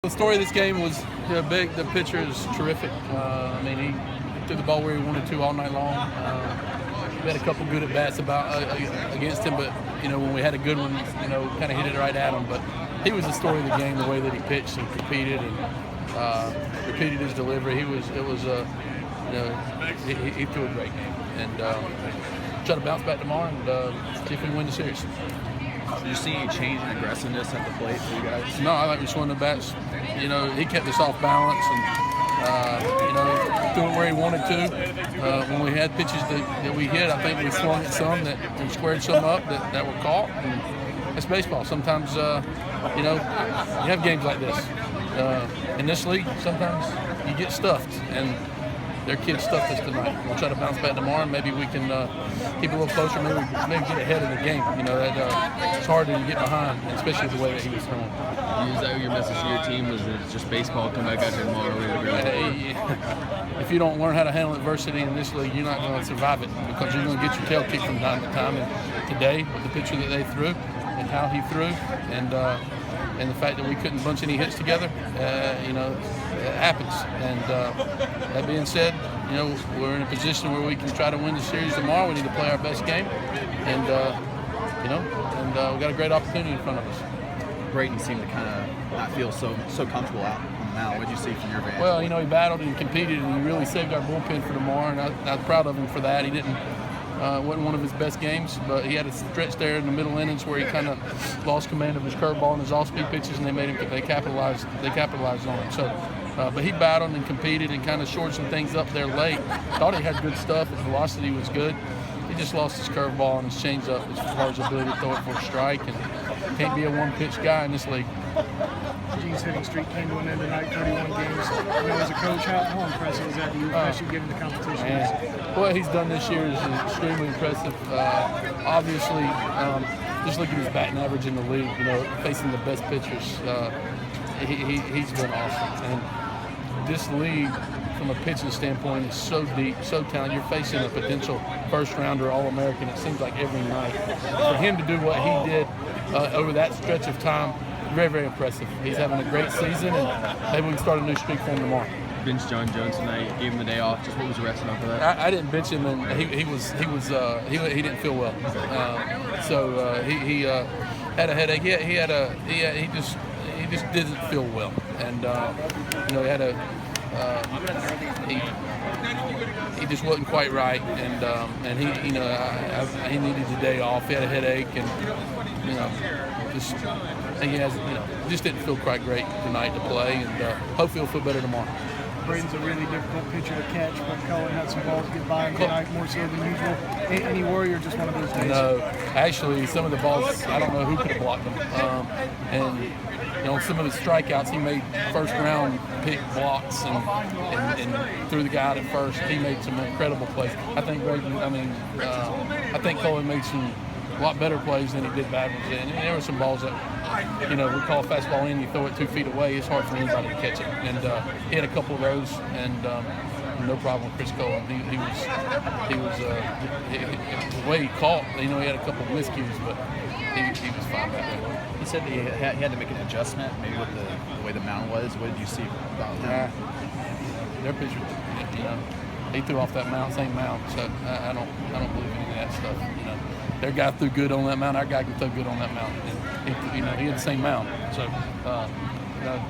The story of this game was big. The pitcher is terrific. I mean, he threw the ball where he wanted to all night long. We had a couple good at bats against him, but when we had a good one, kind of hit it right at him. But he was the story of the game, the way that he pitched and competed and repeated his delivery. He threw a great game, and try to bounce back tomorrow and see if we can win the series. Did you see any change in aggressiveness at the plate for you guys? No, I like we swung the bats. He kept us off balance and threw it where he wanted to. When we had pitches that we hit, I think we swung at some and squared some up that were caught. And it's baseball. Sometimes you have games like this. In this league, sometimes you get stuffed, and their kids stuffed us tonight. We'll try to bounce back tomorrow, and maybe we can keep a little closer, maybe get ahead of the game. It's harder to get behind, especially the way that he was throwing. Is that your message to your team? Was it just baseball, come back out here tomorrow? If you don't learn how to handle adversity in this league, you're not going to survive it, because you're going to get your tail kicked from time to time. And today, with the pitcher that they threw and how he threw, and the fact that we couldn't bunch any hits together, it happens. And that being said, we're in a position where we can try to win the series tomorrow. We need to play our best game, and we got a great opportunity in front of us. Brayton seemed to kind of not feel so comfortable out on the mound. What did you see from your vantage? Well, he battled and competed, and he really saved our bullpen for tomorrow, and I was proud of him for that. He didn't. Wasn't one of his best games, but he had a stretch there in the middle innings where he kind of lost command of his curveball and his off-speed pitches, and they capitalized on it. So, but he battled and competed and kind of shored some things up there late. Thought he had good stuff. His velocity was good. He just lost his curveball and his changeup as far as ability to throw it for a strike, and can't be a one-pitch guy in this league. Gene's hitting streak came to an end tonight, 31 games. As a coach, how impressive is that to you, especially given the competition? What he's done this year is extremely impressive. Obviously, just look at his batting average in the league, facing the best pitchers. He's been awesome. And this league, from a pitching standpoint, is so deep, so talented. You're facing a potential first-rounder All-American, it seems like, every night. For him to do what he did over that stretch of time, very, very impressive. He's having a great season, and maybe we can start a new streak for him tomorrow. Bench John Jones tonight, gave him the day off. Just what was the rest of that? I didn't bench him, and he didn't feel well. He had a headache. He just didn't feel well, and he just wasn't quite right, and he needed the day off. He had a headache, and just didn't feel quite great tonight to play, and hopefully he'll feel better tomorrow. Brayton's a really difficult pitcher to catch, but Cullen had some balls get by him tonight more so than usual. Any worry, or just one of those days? No, actually, some of the balls, I don't know who could have blocked them. Some of his strikeouts, he made first-round pick blocks and threw the guy out at first. He made some incredible plays. I think Cullen made some a lot better plays than he did bad ones. And there were some balls that, we call a fastball in, you throw it 2 feet away, it's hard for anybody to catch it. And he had a couple of those, and no problem with Chris Cullen. He was the way he caught, he had a couple of miscues, but he was fine back there. He said that he had to make an adjustment, maybe with the way the mound was. What did you see about that? Their pitcher, he threw off that mound, same mound. So I don't believe any of that stuff. Their guy threw good on that mound. Our guy can throw good on that mound. And he had the same mound. So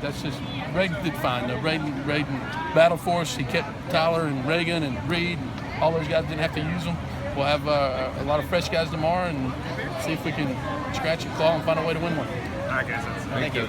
that's just Braden did fine. Braden battled for us. He kept Tyler and Reagan and Reed and all those guys. Didn't have to use them. We'll have a lot of fresh guys tomorrow and see if we can scratch and claw and find a way to win one. All right, guys. Thank you.